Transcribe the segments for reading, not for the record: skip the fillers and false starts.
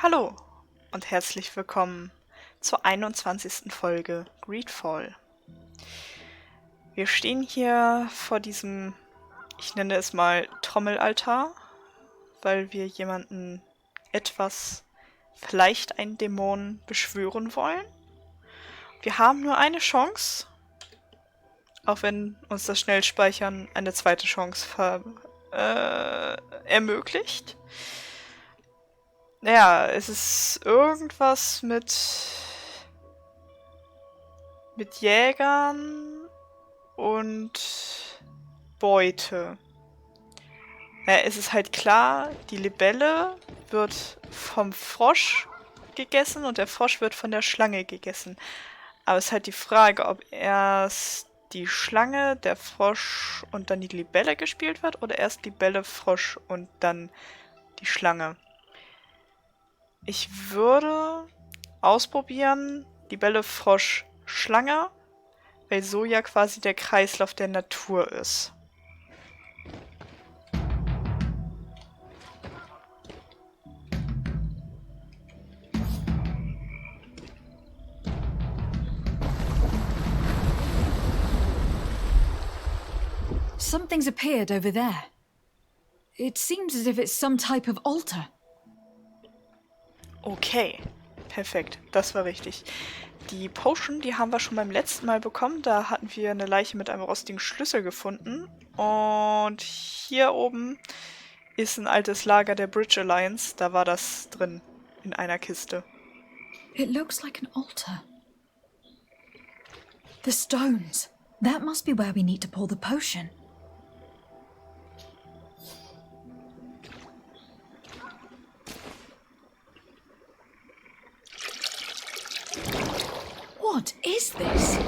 Hallo und herzlich willkommen zur 21. Folge Greedfall. Wir stehen hier vor diesem, ich nenne es mal Trommelaltar, weil wir jemanden, vielleicht einen Dämon beschwören wollen. Wir haben nur eine Chance, auch wenn uns das Schnellspeichern eine zweite Chance ermöglicht. Naja, es ist irgendwas mit Jägern und Beute. Naja, es ist halt klar, die Libelle wird vom Frosch gegessen und der Frosch wird von der Schlange gegessen. Aber es ist halt die Frage, ob erst die Schlange, der Frosch und dann die Libelle gespielt wird oder erst Libelle, Frosch und dann die Schlange. Ich würde ausprobieren, Libelle, Frosch, Schlange, weil so ja quasi der Kreislauf der Natur ist. Something's appeared over there. It seems as if it's some type of altar. Okay, perfekt, das war richtig. Die Potion, die haben wir schon beim letzten Mal bekommen. Da hatten wir eine Leiche mit einem rostigen Schlüssel gefunden. Und hier oben ist ein altes Lager der Bridge Alliance. Da war das drin, in einer Kiste. It looks like an altar. The stones. That must be where we need to pour the potion. What is this?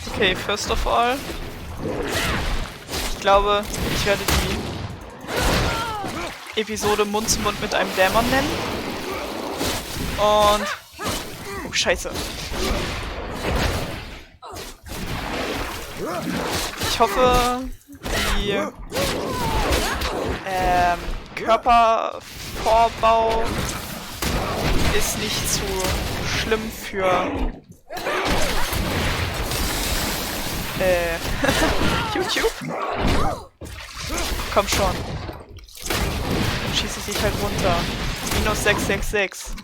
Okay, first of all, ich glaube, ich werde die Episode Mund zu Mund mit einem Dämon nennen. Und... oh, scheiße. Ich hoffe, die Körpervorbau ist nicht zu schlimm für YouTube. Komm schon. Dann schieße ich dich halt runter. Minus 666.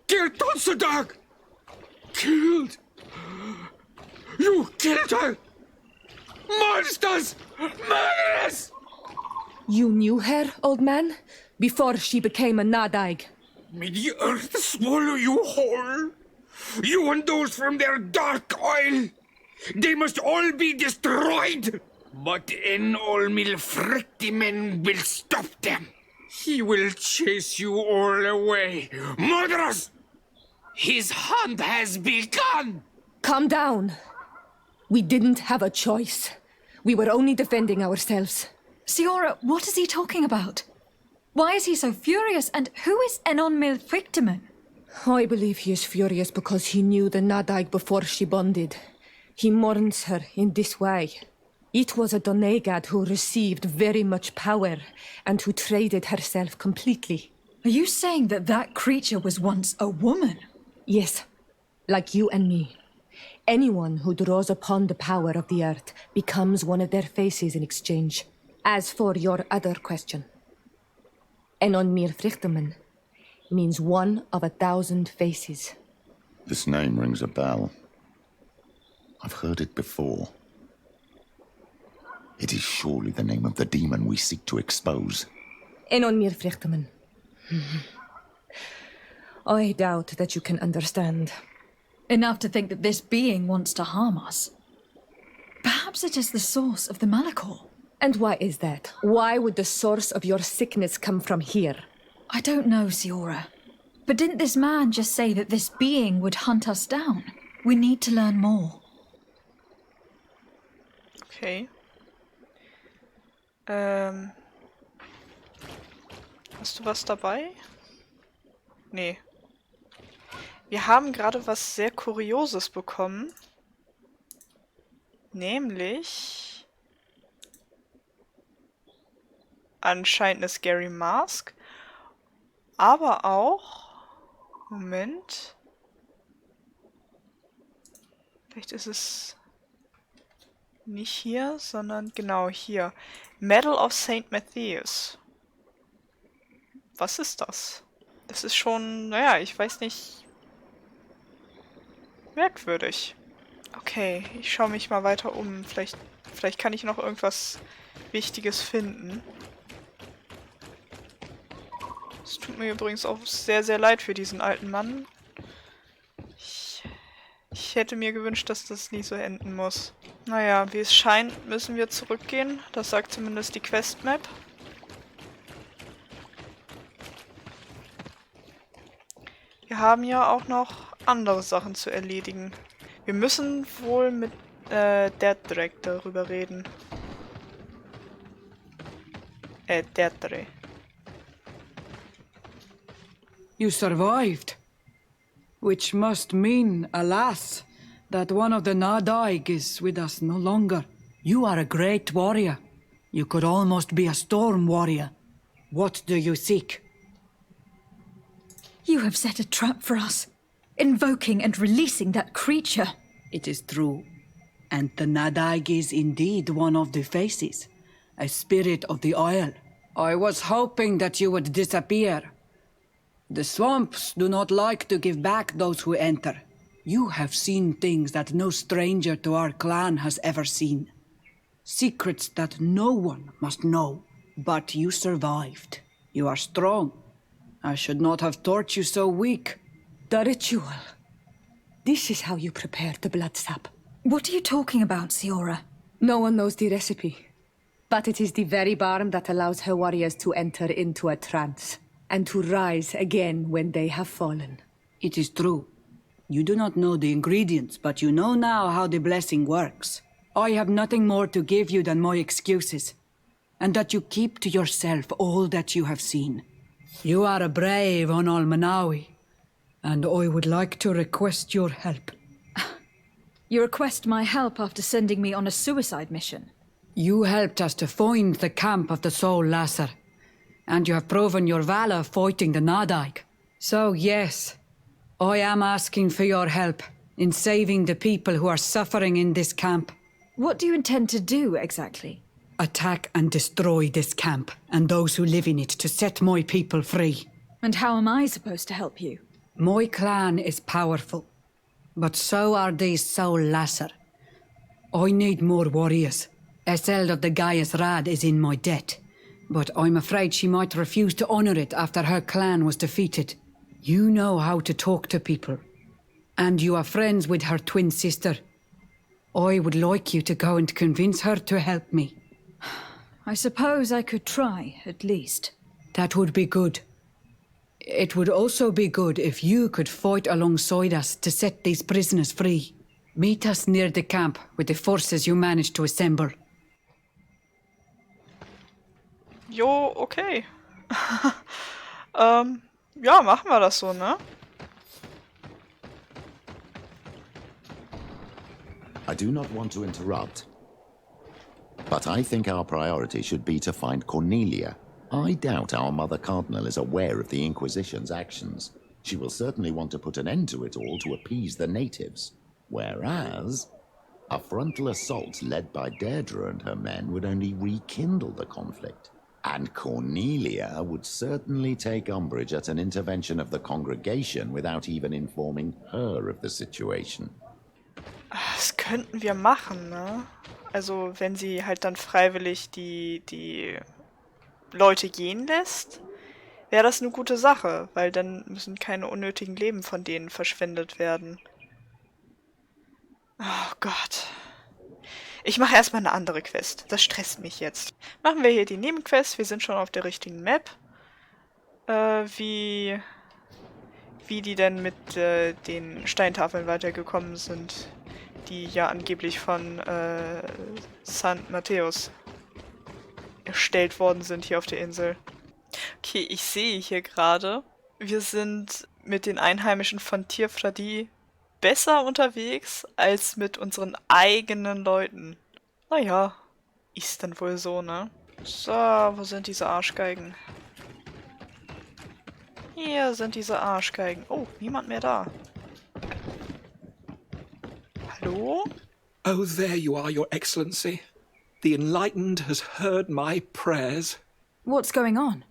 Gilt Nádaig! Killed! You killed her! Monsters! Murderers! You knew her, old man, before she became a Nádaig. May the earth swallow you whole! You and those from their dark oil! They must all be destroyed! But einen will stop them! He will chase you all away! Murderers! His hunt has begun! Calm down. We didn't have a choice. We were only defending ourselves. Siora, what is he talking about? Why is he so furious, and who is einen? I believe he is furious because he knew the Nádaig before she bonded. He mourns her in this way. It was a Doneigad who received very much power and who traded herself completely. Are you saying that that creature was once a woman? Yes, like you and me. Anyone who draws upon the power of the earth becomes one of their faces in exchange. As for your other question, einen means one of 1,000 faces. This name rings a bell. I've heard it before. It is surely the name of the demon we seek to expose. Einen I doubt that you can understand. Enough to think that this being wants to harm us. Perhaps it is the source of the Malachor. And why is that? Why would the source of your sickness come from here? I don't know, Siora. But didn't this man just say that this being would hunt us down? We need to learn more. Okay. Hast du was dabei? Nee. Wir haben gerade was sehr Kurioses bekommen. Nämlich anscheinend eine Scary Mask. Aber auch... Moment. Vielleicht ist es nicht hier, sondern genau hier. Medal of St. Matthias. Was ist das? Das ist schon, naja, ich weiß nicht, merkwürdig. Okay, ich schaue mich mal weiter um. Vielleicht kann ich noch irgendwas Wichtiges finden. Es tut mir übrigens auch sehr, sehr leid für diesen alten Mann. Ich hätte mir gewünscht, dass das nie so enden muss. Naja, wie es scheint, müssen wir zurückgehen. Das sagt zumindest die Quest-Map. Wir haben ja auch noch andere Sachen zu erledigen. Wir müssen wohl mit Nádaig darüber reden. Nádaig. You survived. Which must mean, alas, that one of the Nádaig is with us no longer. You are a great warrior. You could almost be a storm warrior. What do you seek? You have set a trap for us, invoking and releasing that creature. It is true. And the Nádaig is indeed one of the faces, a spirit of the Isle. I was hoping that you would disappear. The swamps do not like to give back those who enter. You have seen things that no stranger to our clan has ever seen. Secrets that no one must know. But you survived. You are strong. I should not have thought you so weak. The ritual. This is how you prepare the blood sap. What are you talking about, Siora? No one knows the recipe. But it is the very balm that allows her warriors to enter into a trance. And to rise again when they have fallen. It is true. You do not know the ingredients, but you know now how the blessing works. I have nothing more to give you than my excuses, and that you keep to yourself all that you have seen. You are a brave Onalmanawi, and I would like to request your help. You request my help after sending me on a suicide mission? You helped us to find the camp of the Soul Lasser. And you have proven your valor fighting the Nádaig. So yes, I am asking for your help in saving the people who are suffering in this camp. What do you intend to do, exactly? Attack and destroy this camp, and those who live in it, to set my people free. And how am I supposed to help you? My clan is powerful, but so are these Soul Lasser. I need more warriors. Eseld of the Gaius Rad is in my debt. But I'm afraid she might refuse to honor it after her clan was defeated. You know how to talk to people. And you are friends with her twin sister. I would like you to go and convince her to help me. I suppose I could try, at least. That would be good. It would also be good if you could fight alongside us to set these prisoners free. Meet us near the camp with the forces you managed to assemble. Jo, okay. Ja, machen wir das so, ne? I do not want to interrupt, but I think our priority should be to find Cornelia. I doubt our Mother Cardinal is aware of the Inquisition's actions. She will certainly want to put an end to it all to appease the natives. Whereas, a frontal assault led by Deirdre and her men would only rekindle the conflict. And Cornelia would certainly take umbrage at an intervention of the congregation without even informing her of the situation. Das könnten wir machen, ne? Also, wenn sie halt dann freiwillig die Leute gehen lässt, wäre das eine gute Sache, weil dann müssen keine unnötigen Leben von denen verschwendet werden. Oh Gott. Ich mache erstmal eine andere Quest. Das stresst mich jetzt. Machen wir hier die Nebenquest. Wir sind schon auf der richtigen Map. Wie die denn mit den Steintafeln weitergekommen sind, die ja angeblich von San Mateos erstellt worden sind hier auf der Insel. Okay, ich sehe hier gerade, wir sind mit den Einheimischen von Teer Fradee besser unterwegs als mit unseren eigenen Leuten. Naja, ist dann wohl so, ne? So, wo sind diese Arschgeigen? Hier sind diese Arschgeigen. Oh, niemand mehr da. Hallo? Oh, there you are, Your Excellency. The Enlightened has heard my prayers. What's going on?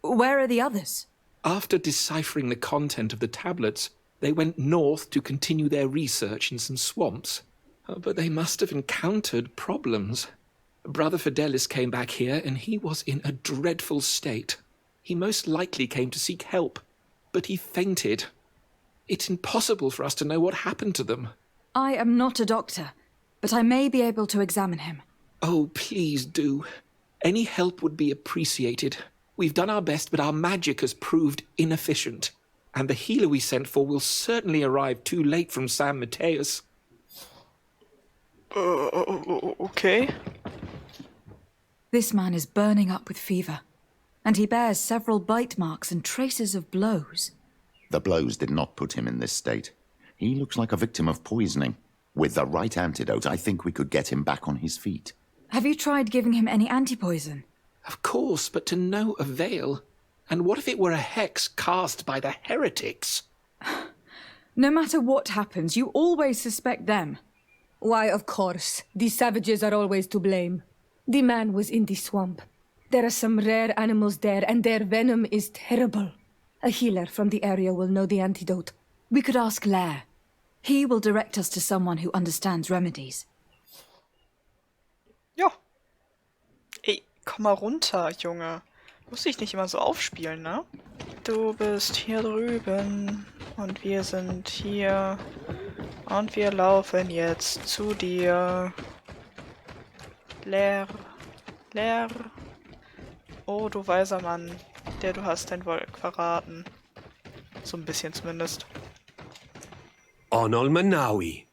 Where are the others? After deciphering the content of the tablets, they went north to continue their research in some swamps. But they must have encountered problems. Brother Fidelis came back here, and he was in a dreadful state. He most likely came to seek help, but he fainted. It's impossible for us to know what happened to them. I am not a doctor, but I may be able to examine him. Oh, please do. Any help would be appreciated. We've done our best, but our magic has proved inefficient. And the healer we sent for will certainly arrive too late from San Mateus. Okay. This man is burning up with fever, and he bears several bite marks and traces of blows. The blows did not put him in this state. He looks like a victim of poisoning. With the right antidote, I think we could get him back on his feet. Have you tried giving him any antipoison? Of course, but to no avail. And what if it were a hex cast by the heretics? No matter what happens, you always suspect them. Why, of course. The savages are always to blame. The man was in the swamp. There are some rare animals there, and their venom is terrible. A healer from the area will know the antidote. We could ask Lair. He will direct us to someone who understands remedies. Ja. Ey, komm mal runter, Junge. Muss ich nicht immer so aufspielen, ne? Du bist hier drüben und wir sind hier und wir laufen jetzt zu dir. Leer. Oh, du weiser Mann, der du hast dein Volk verraten. So ein bisschen zumindest. Onol Manawi,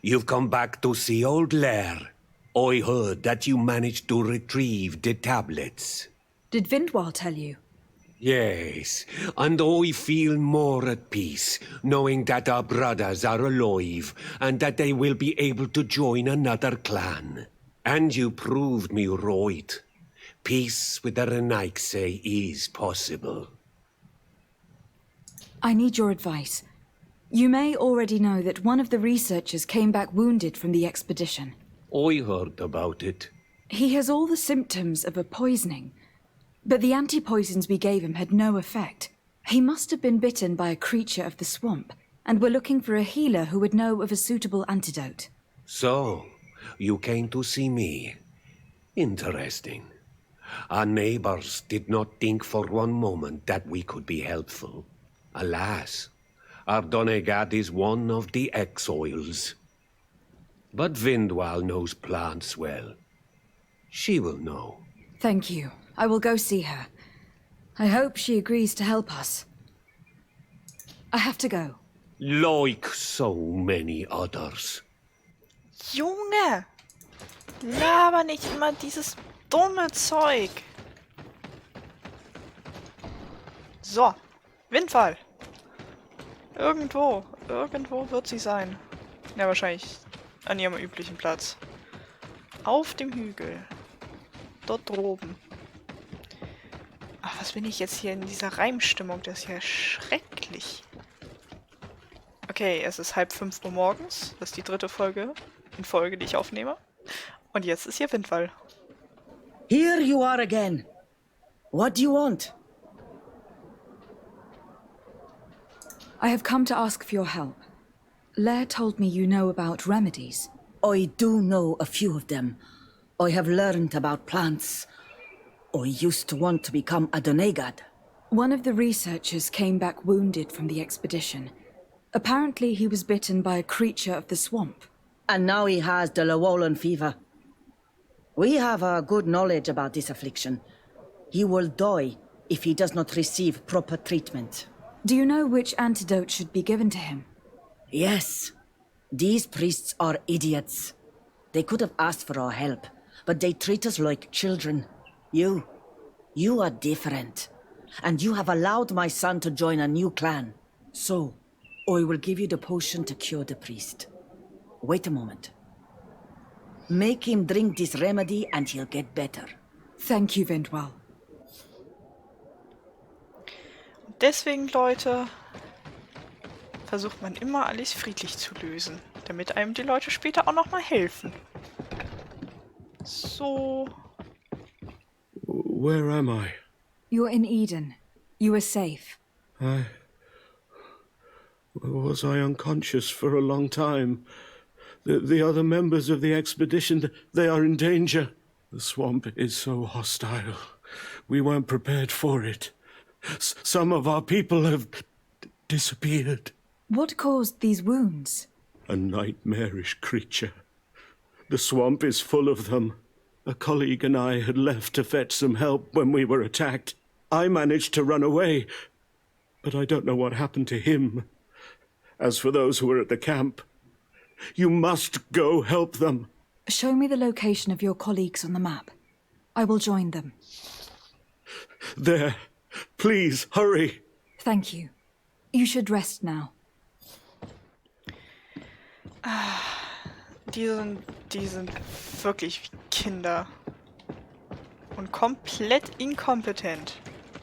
you've come back to see old Lair. I heard that you managed to retrieve the tablets. Did Vindwal tell you? Yes, and I feel more at peace, knowing that our brothers are alive, and that they will be able to join another clan. And you proved me right. Peace with the Renaigse is possible. I need your advice. You may already know that one of the researchers came back wounded from the expedition. I heard about it. He has all the symptoms of a poisoning, but the anti-poisons we gave him had no effect. He must have been bitten by a creature of the swamp, and we're looking for a healer who would know of a suitable antidote. So, you came to see me. Interesting. Our neighbors did not think for one moment that we could be helpful. Alas, our Donegat is one of the exiles. But Vindwal knows plants well. She will know. Thank you. I will go see her. I hope she agrees to help us. I have to go. Like so many others. Junge! Laber nicht immer dieses dumme Zeug. So, Windfall. Irgendwo wird sie sein. Ja, wahrscheinlich an ihrem üblichen Platz. Auf dem Hügel. Dort droben. Ach, was bin ich jetzt hier in dieser Reimstimmung? Das ist ja schrecklich. Okay, es ist 4:30 morgens. Das ist die 3. Folge in Folge, die ich aufnehme. Und jetzt ist hier Windwall. Here you are again. What do you want? I have come to ask for your help. Lair told me you know about remedies. I do know a few of them. I have learned about plants. I used to want to become a Donegat. One of the researchers came back wounded from the expedition. Apparently he was bitten by a creature of the swamp. And now he has the Llewellyn fever. We have a good knowledge about this affliction. He will die if he does not receive proper treatment. Do you know which antidote should be given to him? Yes. These priests are idiots. They could have asked for our help, but they treat us like children. You are different. And you have allowed my son to join a new clan. So, I will give you the potion to cure the priest. Wait a moment. Make him drink this remedy and he'll get better. Thank you, Vindwell. Deswegen, Leute, versucht man immer alles friedlich zu lösen, damit einem die Leute später auch noch mal helfen. So. Where am I? You're in Eden. You are safe. Was I unconscious for a long time? The other members of the expedition, they are in danger. The swamp is so hostile. We weren't prepared for it. Some of our people have disappeared. What caused these wounds? A nightmarish creature. The swamp is full of them. A colleague and I had left to fetch some help when we were attacked. I managed to run away, but I don't know what happened to him. As for those who are at the camp, you must go help them. Show me the location of your colleagues on the map. I will join them. There. Please, hurry. Thank you. You should rest now. Die sind wirklich wie Kinder. Und komplett inkompetent.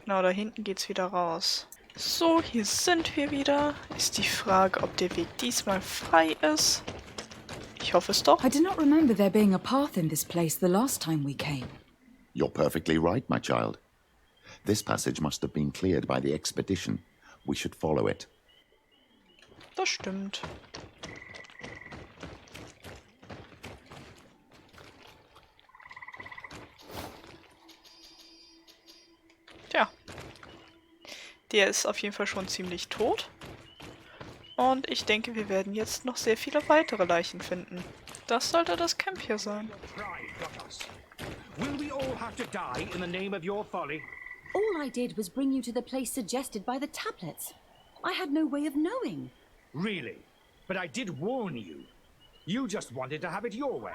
Genau, da hinten geht's wieder raus. So, hier sind wir wieder. Ist die Frage, ob der Weg diesmal frei ist. Ich hoffe es doch. I do not remember there being a path in this place the last time we came. You're perfectly right, my child. This passage must have been cleared by the expedition. We should follow it. Das stimmt. Tja. Der ist auf jeden Fall schon ziemlich tot. Und ich denke, wir werden jetzt noch sehr viele weitere Leichen finden. Das sollte das Camp hier sein. Will we all have to die in the name of your folly? All I did was bring you to the place suggested by the tablets. I had no way of knowing. Really? But I did warn you. You just wanted to have it your way.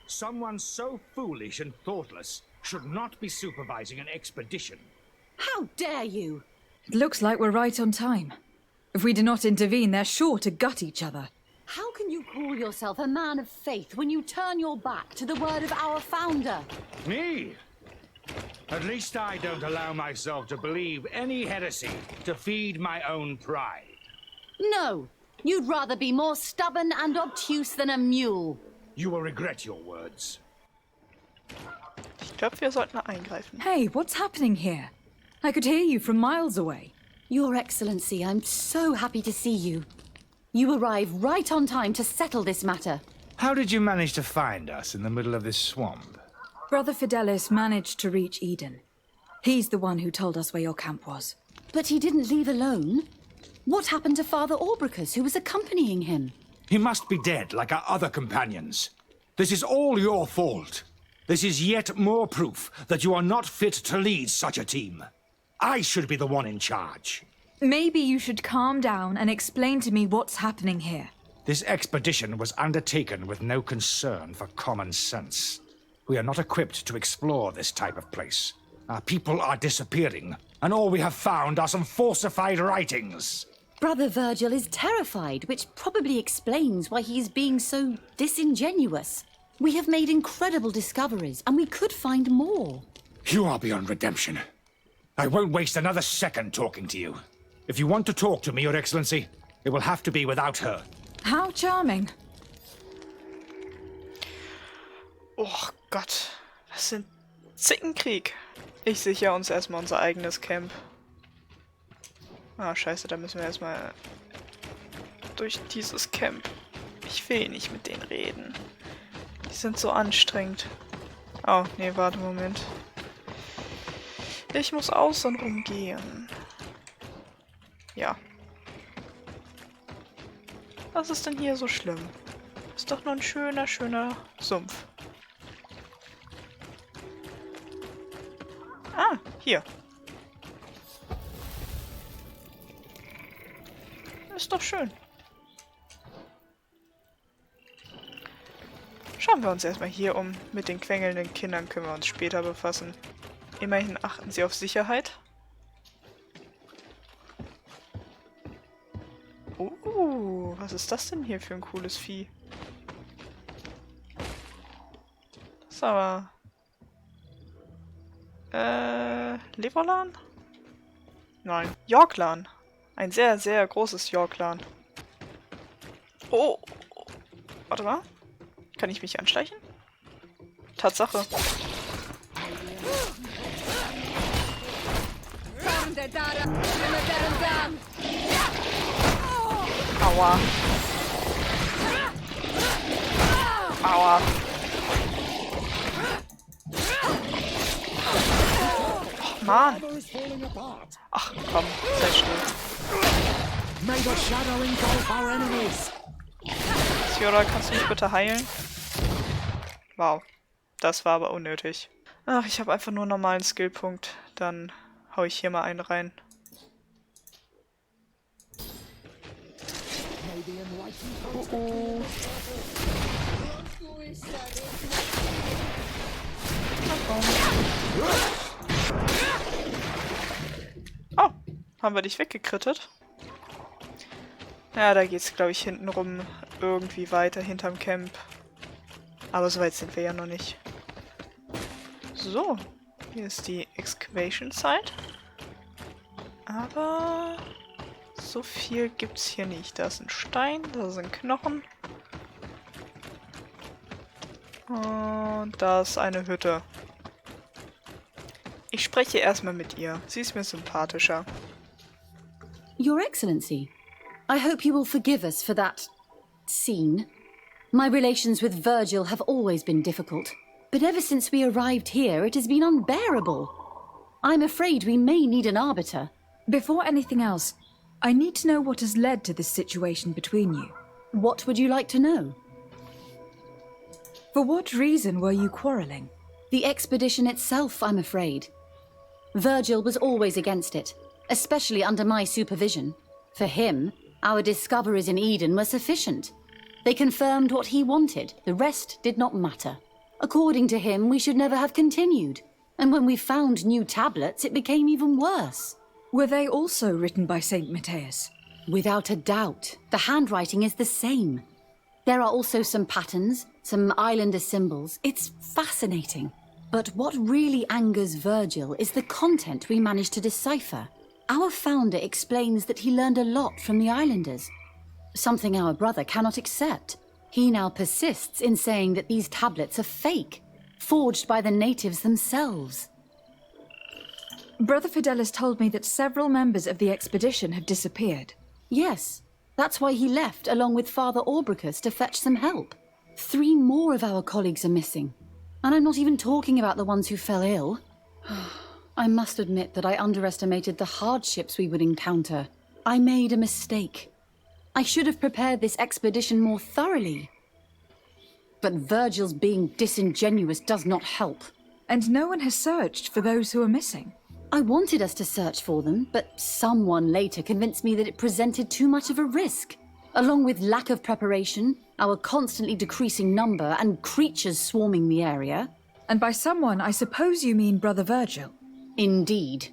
Someone so foolish and thoughtless should not be supervising an expedition. How dare you? It looks like we're right on time. If we do not intervene, they're sure to gut each other. How can you call yourself a man of faith when you turn your back to the word of our founder? Me? At least I don't allow myself to believe any heresy to feed my own pride. No, you'd rather be more stubborn and obtuse than a mule. You will regret your words. Ich glaube, wir sollten eingreifen. Hey, what's happening here? I could hear you from miles away. Your Excellency, I'm so happy to see you. You arrive right on time to settle this matter. How did you manage to find us in the middle of this swamp? Brother Fidelis managed to reach Eden. He's the one who told us where your camp was. But he didn't leave alone. What happened to Father Orbricus, who was accompanying him? He must be dead, like our other companions. This is all your fault. This is yet more proof that you are not fit to lead such a team. I should be the one in charge. Maybe you should calm down and explain to me what's happening here. This expedition was undertaken with no concern for common sense. We are not equipped to explore this type of place. Our people are disappearing, and all we have found are some falsified writings. Brother Virgil is terrified, which probably explains why he is being so disingenuous. We have made incredible discoveries, and we could find more. You are beyond redemption. I won't waste another second talking to you. If you want to talk to me, Your Excellency, it will have to be without her. How charming. Oh Gott, das sind Zickenkrieg. Ich sichere uns erstmal unser eigenes Camp. Ah, scheiße, da müssen wir erstmal durch dieses Camp. Ich will nicht mit denen reden. Die sind so anstrengend. Oh, nee, warte, Moment. Ich muss außen rumgehen. Ja. Was ist denn hier so schlimm? Ist doch nur ein schöner, schöner Sumpf. Ah, hier. Ist doch schön. Schauen wir uns erstmal hier um. Mit den quengelnden Kindern können wir uns später befassen. Immerhin achten sie auf Sicherheit. Was ist das denn hier für ein cooles Vieh? Das ist aber... Leberlan? Nein, Yorklan. Ein sehr, sehr großes Yorklan. Oh! Warte mal. Kann ich mich anschleichen? Tatsache. Aua. Aua. Oh, Mann. Ach, komm, sei still. Siora, kannst du mich bitte heilen? Wow. Das war aber unnötig. Ach, ich habe einfach nur einen normalen Skillpunkt. Dann hau ich hier mal einen rein. Oh, haben wir dich weggekrittet? Ja, da geht's, glaube ich, hinten rum irgendwie weiter hinterm Camp. Aber so weit sind wir ja noch nicht. So, hier ist die Excavation-Site. Aber so viel gibt's hier nicht. Da ist ein Stein, da sind Knochen. Und da ist eine Hütte. Ich spreche erstmal mit ihr. Sie ist mir sympathischer. Your Excellency, I hope you will forgive us for that scene. My relations with Virgil have always been difficult, but ever since we arrived here, it has been unbearable. I'm afraid we may need an arbiter. Before anything else, I need to know what has led to this situation between you. What would you like to know? For what reason were you quarreling? The expedition itself, I'm afraid. Virgil was always against it, especially under my supervision. For him, our discoveries in Eden were sufficient. They confirmed what he wanted. The rest did not matter. According to him, we should never have continued. And when we found new tablets, it became even worse. Were they also written by Saint Matthias? Without a doubt. The handwriting is the same. There are also some patterns, some islander symbols. It's fascinating. But what really angers Virgil is the content we managed to decipher. Our founder explains that he learned a lot from the islanders. Something our brother cannot accept. He now persists in saying that these tablets are fake, forged by the natives themselves. Brother Fidelis told me that several members of the expedition have disappeared. Yes, that's why he left along with Father Orbricus to fetch some help. 3 more of our colleagues are missing. And I'm not even talking about the ones who fell ill. I must admit that I underestimated the hardships we would encounter. I made a mistake. I should have prepared this expedition more thoroughly. But Virgil's being disingenuous does not help. And no one has searched for those who are missing. I wanted us to search for them, but someone later convinced me that it presented too much of a risk. Along with lack of preparation, our constantly decreasing number, and creatures swarming the area. And by someone, I suppose you mean Brother Virgil. Indeed.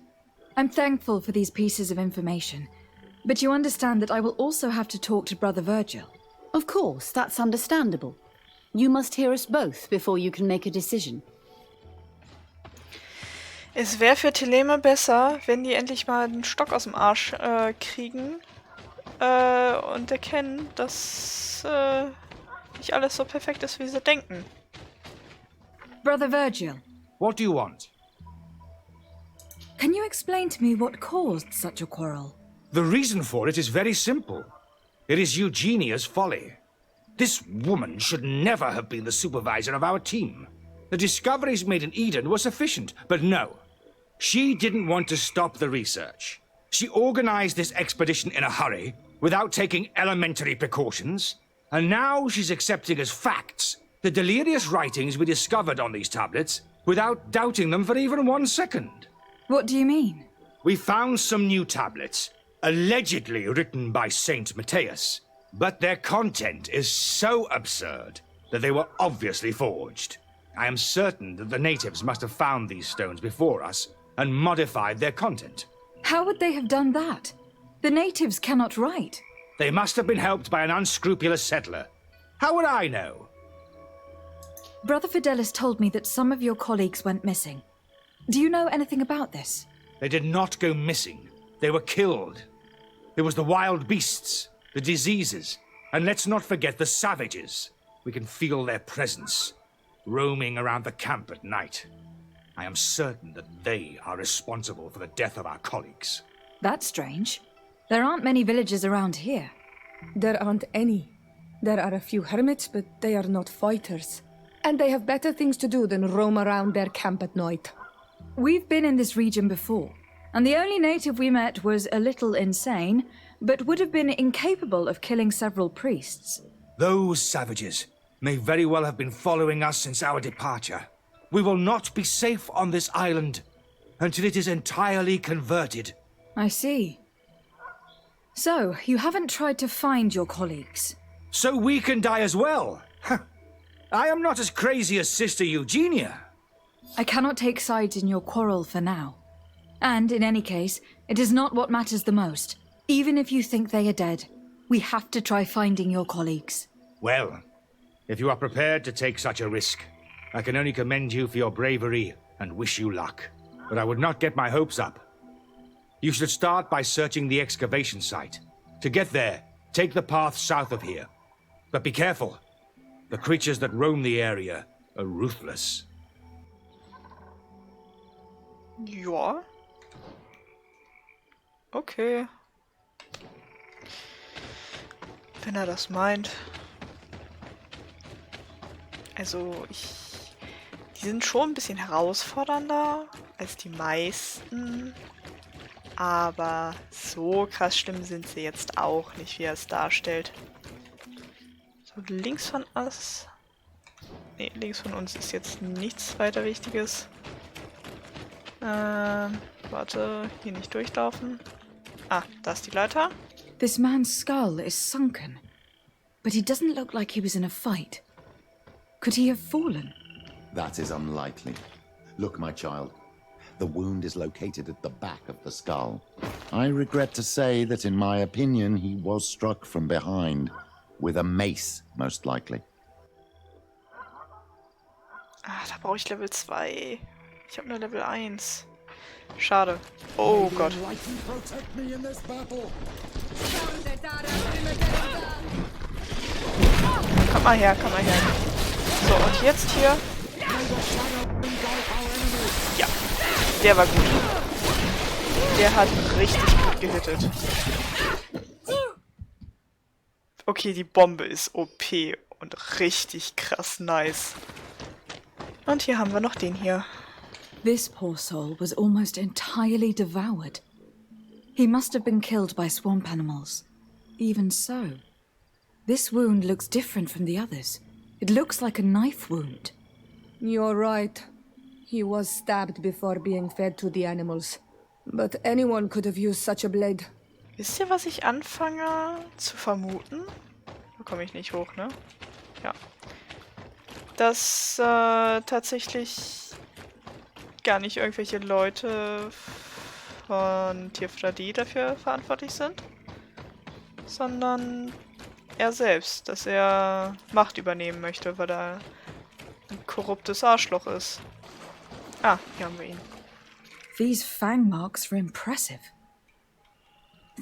I'm thankful for these pieces of information, but you understand that I will also have to talk to Brother Virgil. Of course, that's understandable. You must hear us both before you can make a decision. Es wäre für Theleme besser, wenn die endlich mal einen Stock aus dem Arsch kriegen und erkennen, dass nicht alles so perfekt ist, wie sie denken. Brother Virgil. What do you want? Can you explain to me what caused such a quarrel? The reason for it is very simple. It is Eugenia's folly. This woman should never have been the supervisor of our team. The discoveries made in Eden were sufficient, but no. She didn't want to stop the research. She organized this expedition in a hurry, without taking elementary precautions. And now she's accepting as facts the delirious writings we discovered on these tablets without doubting them for even 1 second. What do you mean? We found some new tablets, allegedly written by Saint Matthias, but their content is so absurd that they were obviously forged. I am certain that the natives must have found these stones before us and modified their content. How would they have done that? The natives cannot write. They must have been helped by an unscrupulous settler. How would I know? Brother Fidelis told me that some of your colleagues went missing. Do you know anything about this? They did not go missing. They were killed. There was the wild beasts, the diseases, and let's not forget the savages. We can feel their presence, roaming around the camp at night. I am certain that they are responsible for the death of our colleagues. That's strange. There aren't many villages around here. There aren't any. There are a few hermits, but they are not fighters. And they have better things to do than roam around their camp at night. We've been in this region before, and the only native we met was a little insane, but would have been incapable of killing several priests. Those savages may very well have been following us since our departure. We will not be safe on this island until it is entirely converted. I see. So, you haven't tried to find your colleagues? So we can die as well? I am not as crazy as Sister Eugenia. I cannot take sides in your quarrel for now. And, in any case, it is not what matters the most. Even if you think they are dead, we have to try finding your colleagues. Well, if you are prepared to take such a risk, I can only commend you for your bravery and wish you luck. But I would not get my hopes up. You should start by searching the excavation site. To get there, take the path south of here. But be careful. The creatures that roam the area are ruthless. Ja. Okay. Wenn er das meint. Also, die sind schon ein bisschen herausfordernder als die meisten. Aber so krass schlimm sind sie jetzt auch nicht, wie er es darstellt. So, links von uns. Ne, links von uns ist jetzt nichts weiter Wichtiges. Warte, hier nicht durchlaufen. Ah, da ist die Leiter. This man's skull is sunken, but he doesn't look like he was in a fight. Could he have fallen? That is unlikely. Look, my child. The wound is located at the back of the skull. I regret to say that in my opinion, he was struck from behind. With a mace, most likely. Ah, da brauche ich Level 2. Ich habe nur Level 1. Schade. Oh Gott. Komm mal her, komm mal her. So, und jetzt hier. Ja, der war gut. Der hat richtig gut gehittet. Okay, die Bombe ist OP und richtig krass nice. Und hier haben wir noch den hier. This poor soul was almost entirely devoured. He must have been killed by swamp animals. Even so, this wound looks different from the others. It looks like a knife wound. You're right. He was stabbed before being fed to the animals. But anyone could have used such a blade. Wisst ihr, was ich anfange zu vermuten? Da komme ich nicht hoch, ne? Ja. Dass tatsächlich gar nicht irgendwelche Leute von Teer Fradee dafür verantwortlich sind, sondern er selbst, dass er Macht übernehmen möchte, weil er ein korruptes Arschloch ist. Ah, hier haben wir ihn. These fang marks were impressive.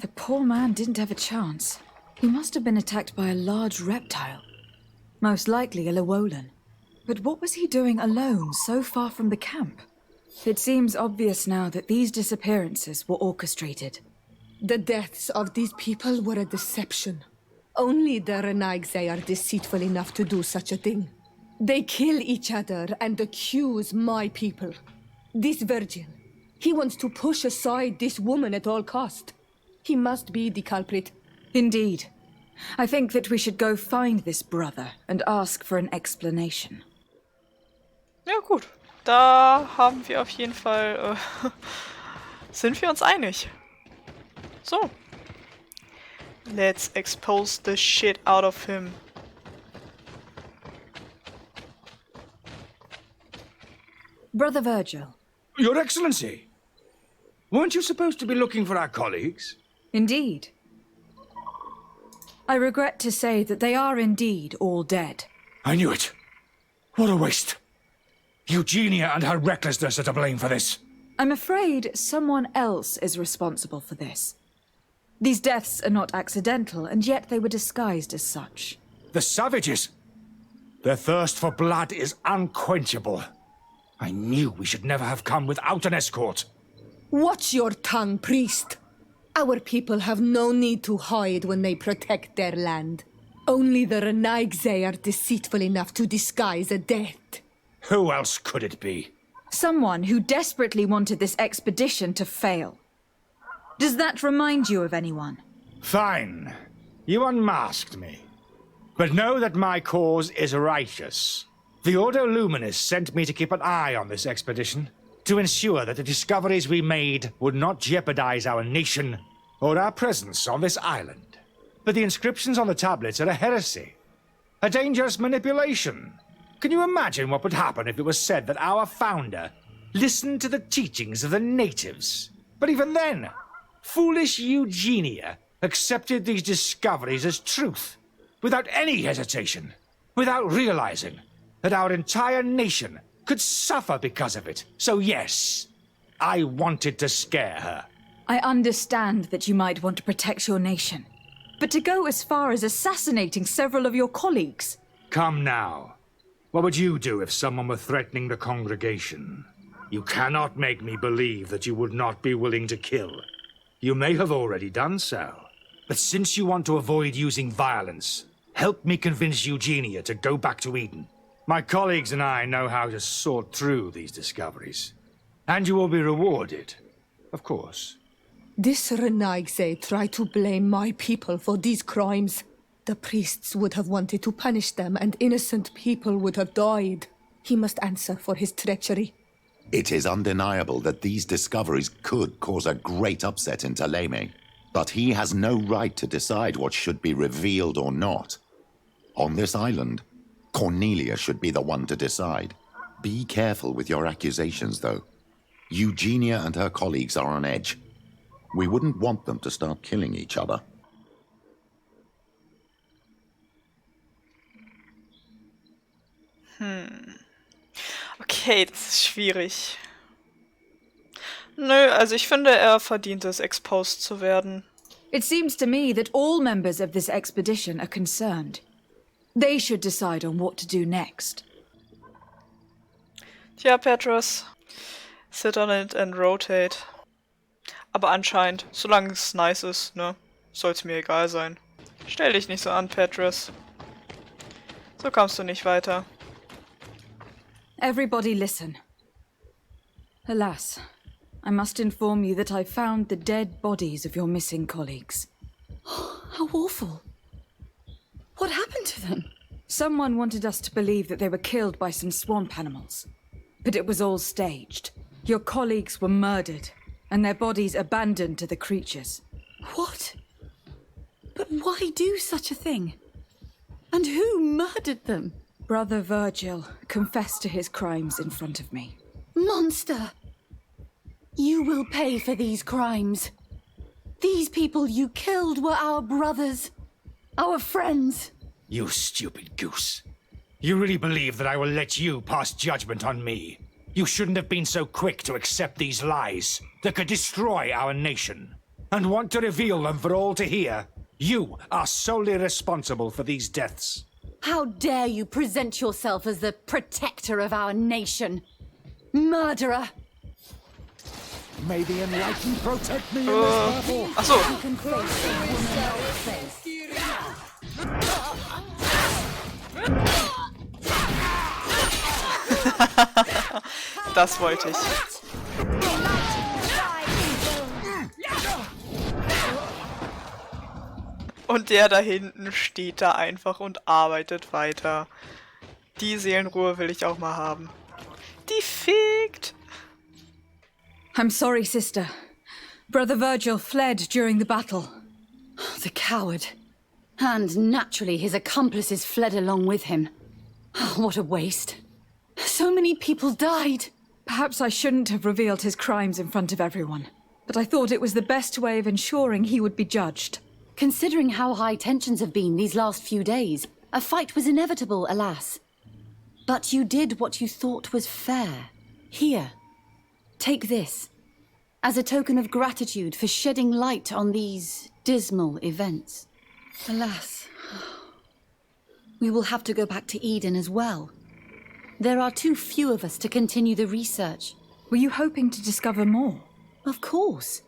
The poor man didn't have a chance. He must have been attacked by a large reptile. Most likely a Llewellyn. But what was he doing alone, so far from the camp? It seems obvious now that these disappearances were orchestrated. The deaths of these people were a deception. Only the Nádaig are deceitful enough to do such a thing. They kill each other and accuse my people. This virgin, he wants to push aside this woman at all cost. He must be the culprit. Indeed. I think that we should go find this brother and ask for an explanation. Ja gut, da haben wir auf jeden Fall, sind wir uns einig. So. Let's expose the shit out of him. Brother Virgil. Your Excellency! Weren't you supposed to be looking for our colleagues? Indeed. I regret to say that they are indeed all dead. I knew it. What a waste. Eugenia and her recklessness are to blame for this. I'm afraid someone else is responsible for this. These deaths are not accidental, and yet they were disguised as such. The savages! Their thirst for blood is unquenchable. I knew we should never have come without an escort. Watch your tongue, priest. Our people have no need to hide when they protect their land. Only the Nádaig are deceitful enough to disguise a death. Who else could it be? Someone who desperately wanted this expedition to fail. Does that remind you of anyone? Fine. You unmasked me. But know that my cause is righteous. The Ordo Luminis sent me to keep an eye on this expedition, to ensure that the discoveries we made would not jeopardize our nation or our presence on this island. But the inscriptions on the tablets are a heresy, a dangerous manipulation. Can you imagine what would happen if it was said that our founder listened to the teachings of the natives? But even then, foolish Eugenia accepted these discoveries as truth, without any hesitation, without realizing that our entire nation could suffer because of it. So yes, I wanted to scare her. I understand that you might want to protect your nation, but to go as far as assassinating several of your colleagues... Come now. What would you do if someone were threatening the congregation? You cannot make me believe that you would not be willing to kill. You may have already done so. But since you want to avoid using violence, help me convince Eugenia to go back to Eden. My colleagues and I know how to sort through these discoveries. And you will be rewarded, of course. This Nádaig tried to blame my people for these crimes. The priests would have wanted to punish them, and innocent people would have died. He must answer for his treachery. It is undeniable that these discoveries could cause a great upset in Thélème. But he has no right to decide what should be revealed or not. On this island, Cornelia should be the one to decide. Be careful with your accusations, though. Eugenia and her colleagues are on edge. We wouldn't want them to start killing each other. Okay, das ist schwierig. Nö, also ich finde, er verdient es, exposed zu werden. It seems to me that all members of this expedition are concerned. They should decide on what to do next. Tja, Petrus. Sit on it and rotate. Aber anscheinend, solange es nice ist, ne, soll's mir egal sein. Stell dich nicht so an, Petrus. So kommst du nicht weiter. Everybody listen. Alas, I must inform you that I found the dead bodies of your missing colleagues. How awful. What happened to them? Someone wanted us to believe that they were killed by some swamp animals. But it was all staged. Your colleagues were murdered, and their bodies abandoned to the creatures. What? But why do such a thing? And who murdered them? Brother Virgil confessed to his crimes in front of me. Monster! You will pay for these crimes. These people you killed were our brothers, our friends. You stupid goose. You really believe that I will let you pass judgment on me? You shouldn't have been so quick to accept these lies that could destroy our nation, and want to reveal them for all to hear. You are solely responsible for these deaths. How dare you present yourself as the protector of our nation? Murderer! May the enlightened protect me in this battle. Das wollte ich. Und der da hinten steht da einfach und arbeitet weiter. Die Seelenruhe will ich auch mal haben. Die fickt! I'm sorry, sister. Brother Virgil fled during the battle. The coward. And naturally, his accomplices fled along with him. What a waste. So many people died. Perhaps I shouldn't have revealed his crimes in front of everyone, but I thought it was the best way of ensuring he would be judged. Considering how high tensions have been these last few days, a fight was inevitable, alas. But you did what you thought was fair. Here, take this, as a token of gratitude for shedding light on these dismal events. Alas, we will have to go back to Eden as well. There are too few of us to continue the research. Were you hoping to discover more? Of course.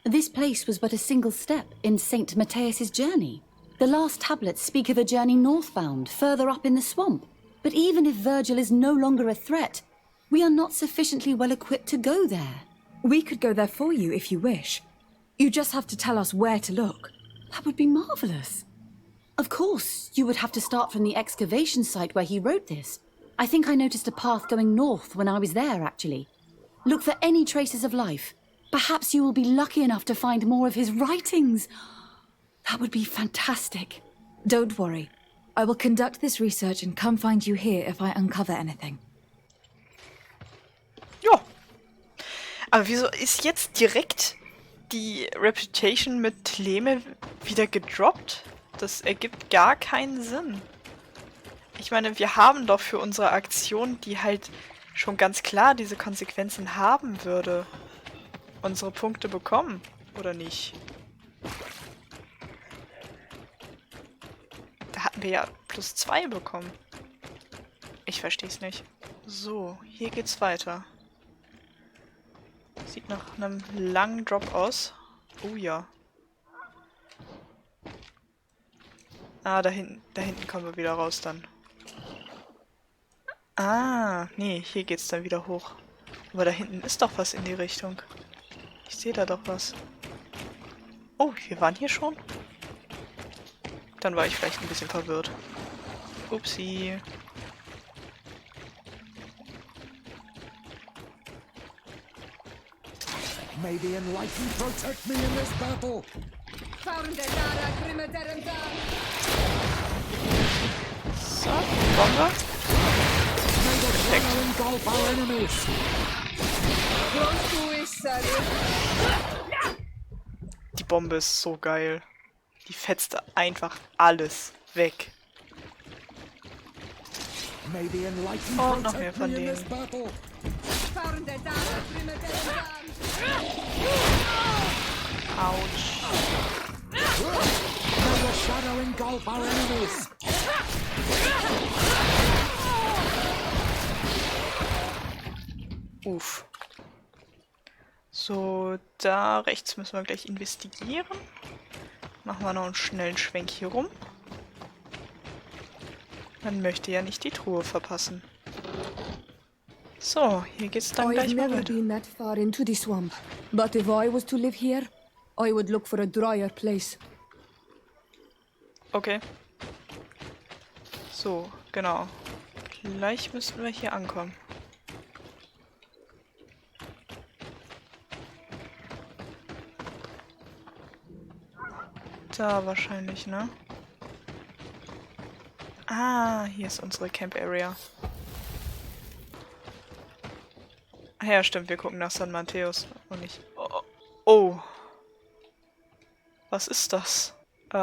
This place was but a single step in St. Matthias's journey. The last tablets speak of a journey northbound, further up in the swamp. But even if Virgil is no longer a threat, we are not sufficiently well equipped to go there. We could go there for you if you wish. You just have to tell us where to look. That would be marvelous. Of course, you would have to start from the excavation site where he wrote this. I think I noticed a path going north when I was there, actually. Look for any traces of life. Perhaps you will be lucky enough to find more of his writings. That would be fantastic. Don't worry. I will conduct this research and come find you here if I uncover anything. Ja. Aber wieso ist jetzt direkt die Reputation mit Leme wieder gedroppt? Das ergibt gar keinen Sinn. Ich meine, wir haben doch für unsere Aktion, die halt schon ganz klar diese Konsequenzen haben würde, unsere Punkte bekommen, oder nicht? Da hatten wir ja +2 bekommen. Ich verstehe es nicht. So, hier geht's weiter. Sieht nach einem langen Drop aus. Oh ja. Ah, da hinten kommen wir wieder raus dann. Ah, nee, hier geht's dann wieder hoch. Aber da hinten ist doch was in die Richtung. Ich sehe da doch was. Oh, wir waren hier schon? Dann war ich vielleicht ein bisschen verwirrt. Upsi. May the enlightened protect me in this battle. So, Bombe. Die Bombe ist so geil. Die fetzt einfach alles weg. Und noch mehr von denen. Autsch. Uff. So, da rechts müssen wir gleich investigieren. Machen wir noch einen schnellen Schwenk hier rum. Man möchte ja nicht die Truhe verpassen. So, hier geht's dann gleich mal weiter. I've never been that far into the swamp, but if I was to live here, I would look for a drier place. Okay. So, genau. Gleich müssten wir hier ankommen. Da wahrscheinlich, ne? Ah, hier ist unsere Camp Area. Ah ja, stimmt, wir gucken nach San Mateos und nicht... Oh. Oh. Was ist das? So.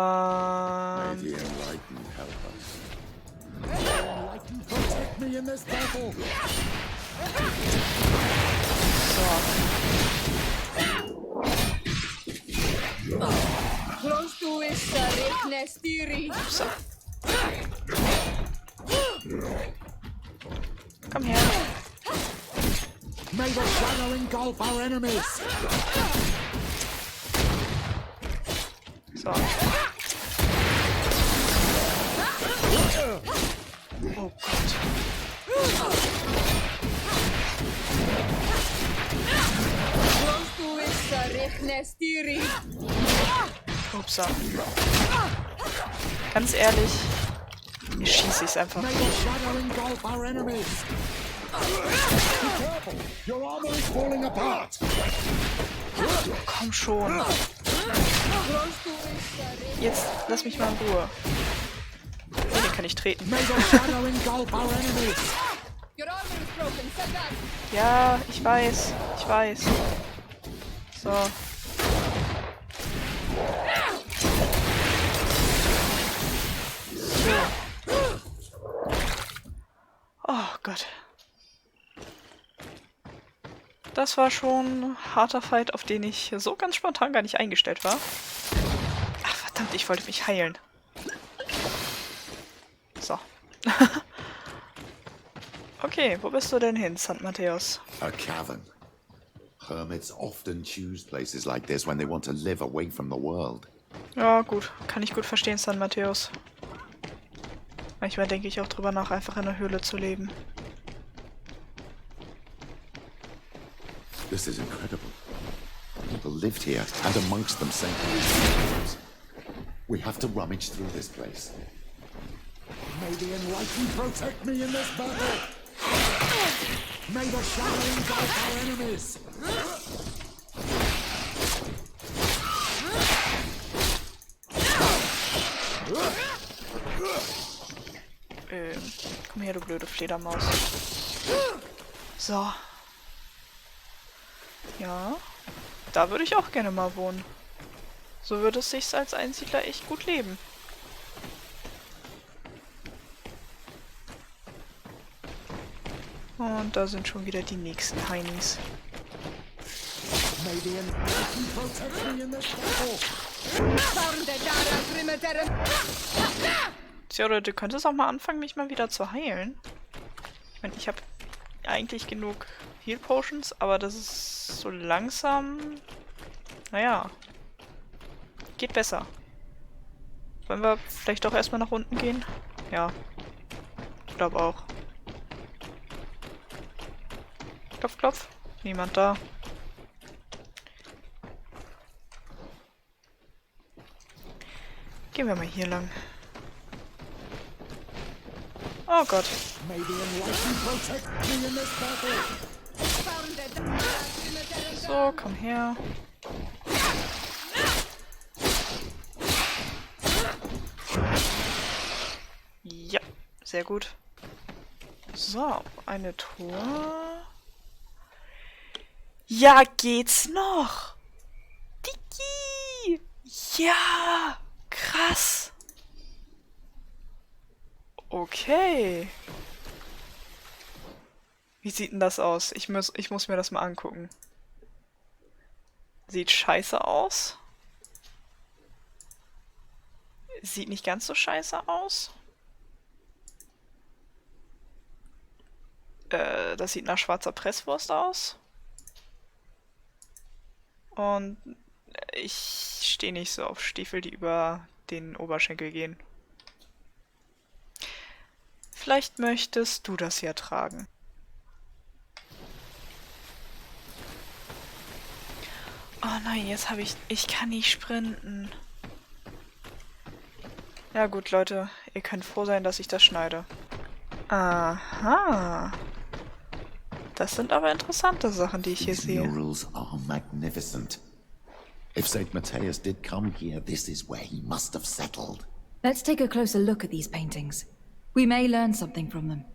Komm her. May the shadow engulf our enemies. So. Oh Gott. Upsa. Ganz ehrlich, hier schieße ich's einfach. Komm schon. Jetzt lass mich mal in Ruhe. Oh, den kann ich treten. Ja, ich weiß. Ich weiß. So. Oh Gott. Das war schon ein harter Fight, auf den ich so ganz spontan gar nicht eingestellt war. Ach verdammt, ich wollte mich heilen. So. Okay, wo bist du denn hin, St. Matthäus? A cavern. Hermits often choose places like this when they want to live away from the world. Ja, gut. Kann ich gut verstehen, St. Matthäus. Manchmal denke ich auch drüber nach, einfach in der Höhle zu leben. This is incredible. People lived here and amongst them centuries. We have to rummage through this place. May the enlightened protect me in this battle. May the shadow engulf our enemies. Komm her, du blöde Fledermaus. So. Ja, da würde ich auch gerne mal wohnen. So würde es sich als Einsiedler echt gut leben. Und da sind schon wieder die nächsten Heinis. Tja, oder du könntest auch mal anfangen, mich mal wieder zu heilen. Ich meine, ich habe eigentlich genug Heal Potions, aber das ist so langsam... Naja. Geht besser. Wollen wir vielleicht doch erstmal nach unten gehen? Ja. Ich glaube auch. Klopf, klopf. Niemand da. Gehen wir mal hier lang. Oh Gott. So, komm her. Ja, sehr gut. So, eine Tour. Ja, geht's noch? Dicki! Ja! Krass! Okay. Wie sieht denn das aus? Ich muss mir das mal angucken. Sieht scheiße aus. Sieht nicht ganz so scheiße aus. Das sieht nach schwarzer Presswurst aus. Und ich stehe nicht so auf Stiefel, die über den Oberschenkel gehen. Vielleicht möchtest du das ja tragen. Oh nein, jetzt habe ich kann nicht sprinten. Ja gut, Leute, ihr könnt froh sein, dass ich das schneide. Aha. Das sind aber interessante Sachen, die ich hier sehe. These murals are magnificent. If St. Matthias did come here, this is where he must have settled. Let's take a closer look at these paintings. We may learn something from them.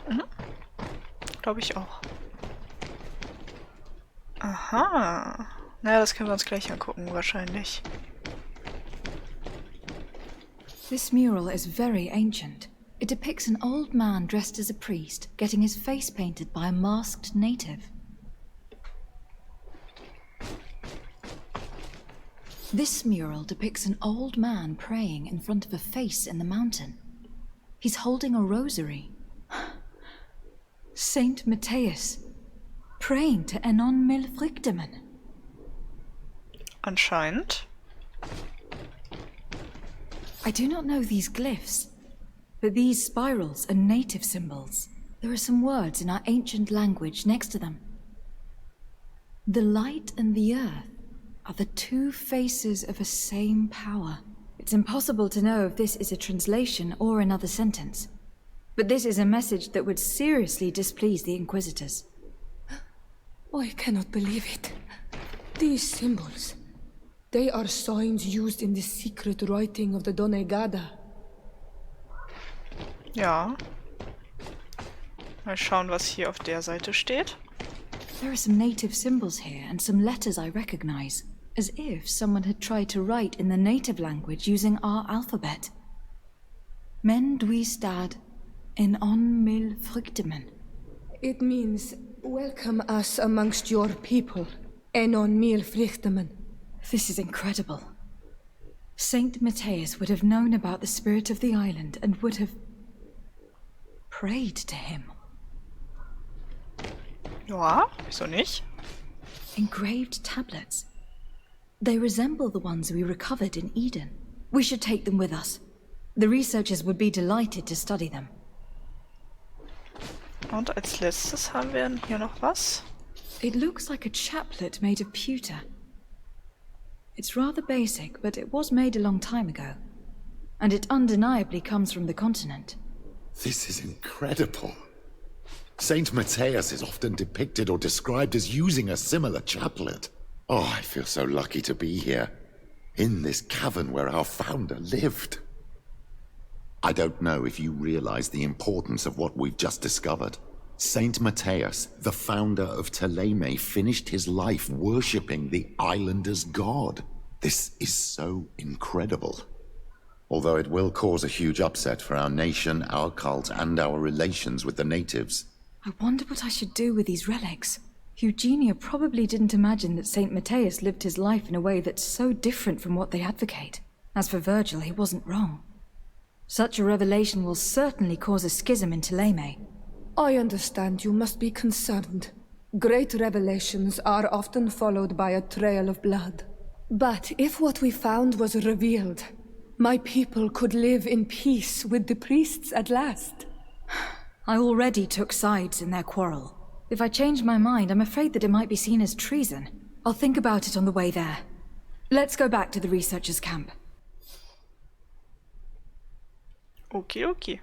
Mhm. Glaube ich auch. Aha. Naja, das können wir uns gleich angucken, wahrscheinlich. This mural is very ancient. It depicts an old man dressed as a priest, getting his face painted by a masked native. This mural depicts an old man praying in front of a face in the mountain. He's holding a rosary. Saint Matthias, praying to Enon Milfrichteman. Anscheinend. I do not know these glyphs, but these spirals are native symbols. There are some words in our ancient language next to them. The light and the earth are the two faces of a same power. It's impossible to know if this is a translation or another sentence. But this is a message that would seriously displease the Inquisitors. I cannot believe it. These symbols, they are signs used in the secret writing of the Donegada. Ja. Mal schauen, was hier auf der Seite steht. There are some native symbols here and some letters I recognize, as if someone had tried to write in the native language using our alphabet. Men dwistad en on mil fryktemen. It means, welcome us amongst your people, en on mil frichtemen. This is incredible. Saint Matthias would have known about the spirit of the island and would have prayed to him. Ja, wieso nicht? Engraved tablets. They resemble the ones we recovered in Eden. We should take them with us. The researchers would be delighted to study them. Und als letztes haben wir hier noch was. It looks like a chaplet made of pewter. It's rather basic, but it was made a long time ago. And it undeniably comes from the continent. This is incredible. Saint Matthias is often depicted or described as using a similar chaplet. Oh, I feel so lucky to be here, in this cavern where our founder lived. I don't know if you realize the importance of what we've just discovered. Saint Matthias, the founder of Ptolemy, finished his life worshipping the islanders' god. This is so incredible. Although it will cause a huge upset for our nation, our cult, and our relations with the natives. I wonder what I should do with these relics. Eugenia probably didn't imagine that Saint Matthias lived his life in a way that's so different from what they advocate. As for Virgil, he wasn't wrong. Such a revelation will certainly cause a schism in Ptolemy. I understand you must be concerned. Great revelations are often followed by a trail of blood. But if what we found was revealed, my people could live in peace with the priests at last. I already took sides in their quarrel. If I change my mind, I'm afraid that it might be seen as treason. I'll think about it on the way there. Let's go back to the researchers' camp. Okay, okay.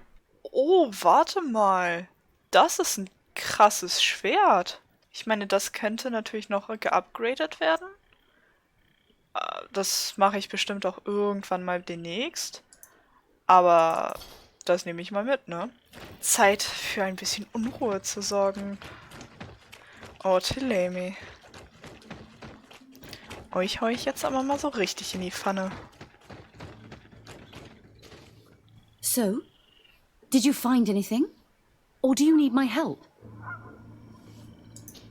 Oh, warte mal. Das ist ein krasses Schwert. Ich meine, das könnte natürlich noch geupgradet werden. Das mache ich bestimmt auch irgendwann mal demnächst. Aber das nehme ich mal mit, ne? Zeit für ein bisschen Unruhe zu sorgen. Oh, Ptolemy. Euch hau ich jetzt aber mal so richtig in die Pfanne. So, did you find anything? Or do you need my help?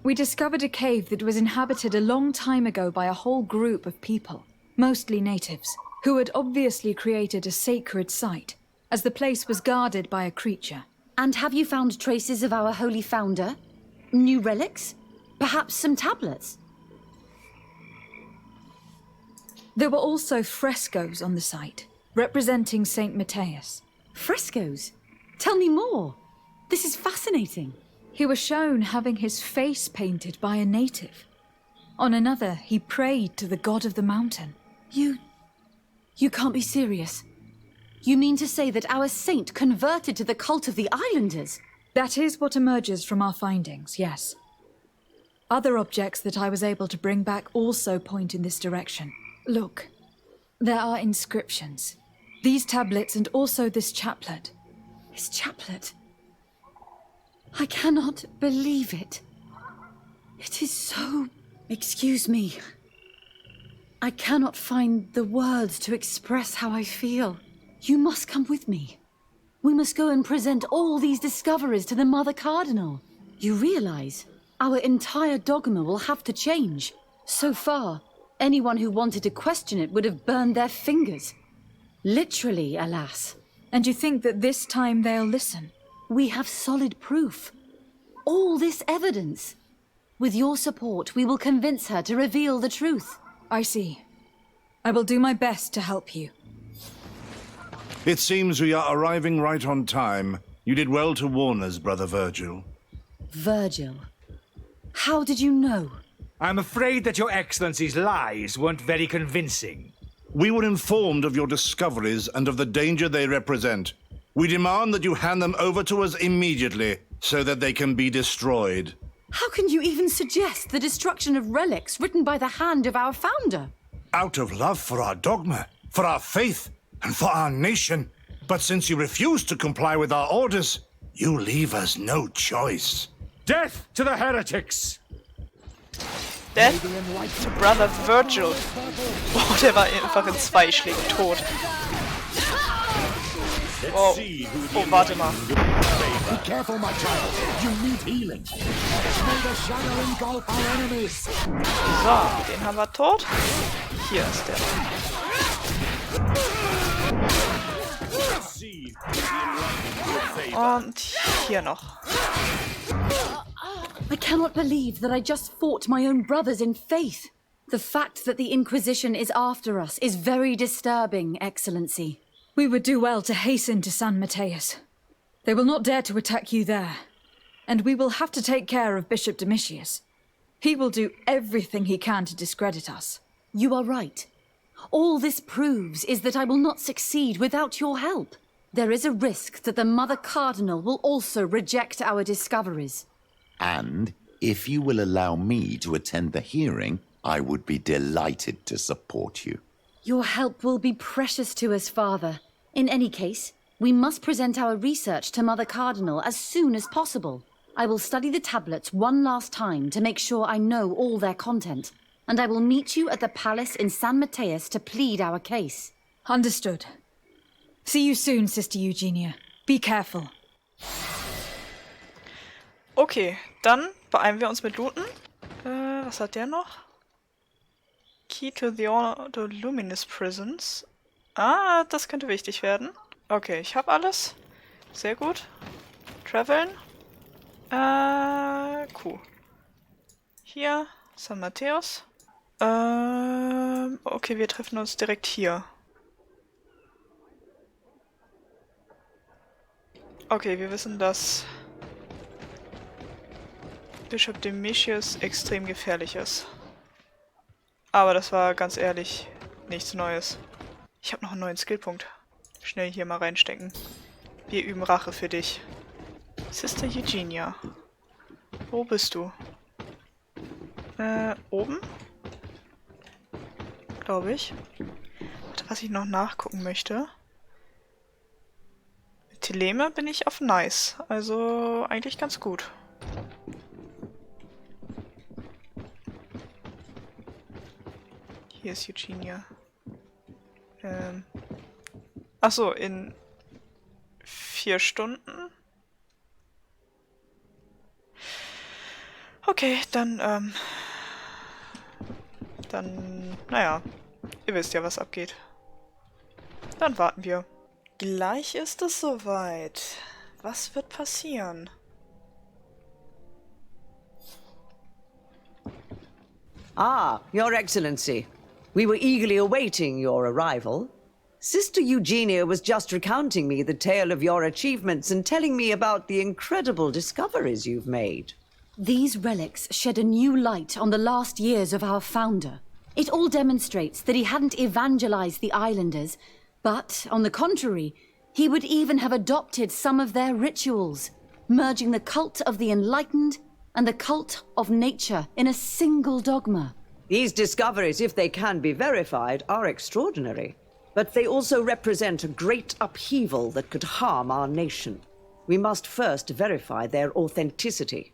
We discovered a cave that was inhabited a long time ago by a whole group of people, mostly natives, who had obviously created a sacred site, as the place was guarded by a creature. And have you found traces of our holy founder? New relics? Perhaps some tablets? There were also frescoes on the site, representing Saint Matthias. Frescoes? Tell me more. This is fascinating. He was shown having his face painted by a native. On another, he prayed to the god of the mountain. You can't be serious. You mean to say that our saint converted to the cult of the islanders? That is what emerges from our findings, yes. Other objects that I was able to bring back also point in this direction. Look, there are inscriptions. These tablets and also this chaplet. His chaplet? I cannot believe it. It is so... Excuse me. I cannot find the words to express how I feel. You must come with me. We must go and present all these discoveries to the Mother Cardinal. You realize our entire dogma will have to change. So far, anyone who wanted to question it would have burned their fingers. Literally, alas. And you think that this time they'll listen? We have solid proof. All this evidence. With your support, we will convince her to reveal the truth. I see. I will do my best to help you. It seems we are arriving right on time. You did well to warn us, Brother Virgil. Virgil? How did you know? I'm afraid that your Excellency's lies weren't very convincing. We were informed of your discoveries and of the danger they represent. We demand that you hand them over to us immediately, so that they can be destroyed. How can you even suggest the destruction of relics written by the hand of our founder? Out of love for our dogma, for our faith, and for our nation. But since you refuse to comply with our orders, you leave us no choice. Death to the heretics! Death to Brother Virgil. Oh, der war einfach in 2 Schlägen tot. Oh, oh, warte mal. Be careful, my child. You need healing. May the shadow engulf our enemies. So, den haben wir tot. Hier ist der. Und hier noch. I cannot believe that I just fought my own brothers in faith. The fact that the Inquisition is after us is very disturbing, Excellency. We would do well to hasten to San Mateus. They will not dare to attack you there. And we will have to take care of Bishop Domitius. He will do everything he can to discredit us. You are right. All this proves is that I will not succeed without your help. There is a risk that the Mother Cardinal will also reject our discoveries. And if you will allow me to attend the hearing, I would be delighted to support you. Your help will be precious to us, Father. In any case, we must present our research to Mother Cardinal as soon as possible. I will study the tablets one last time to make sure I know all their content. And I will meet you at the palace in San Mateus to plead our case. Understood. See you soon, Sister Eugenia. Be careful. Okay, dann beeilen wir uns mit Looten. Was hat der noch? Key to the Luminous Prisons. Ah, das könnte wichtig werden. Okay, ich habe alles. Sehr gut. Traveln. Q. Hier, San Mateus. Okay, wir treffen uns direkt hier. Okay, wir wissen, dass Bishop Domitius extrem gefährlich ist. Aber das war ganz ehrlich nichts Neues. Ich habe noch einen neuen Skillpunkt. Schnell hier mal reinstecken. Wir üben Rache für dich. Sister Eugenia. Wo bist du? Oben? Glaube ich. Was ich noch nachgucken möchte. Mit Teleme bin ich auf Nice. Also eigentlich ganz gut. Hier ist Eugenia. Achso, in 4 Stunden. Okay, dann, naja, ihr wisst ja, was abgeht. Dann warten wir. Gleich ist es soweit. Was wird passieren? Ah, Your Excellency. We were eagerly awaiting your arrival. Sister Eugenia was just recounting me the tale of your achievements and telling me about the incredible discoveries you've made. These relics shed a new light on the last years of our founder. It all demonstrates that he hadn't evangelized the islanders, but, on the contrary, he would even have adopted some of their rituals, merging the cult of the enlightened and the cult of nature in a single dogma. These discoveries, if they can be verified, are extraordinary. But they also represent a great upheaval that could harm our nation. We must first verify their authenticity.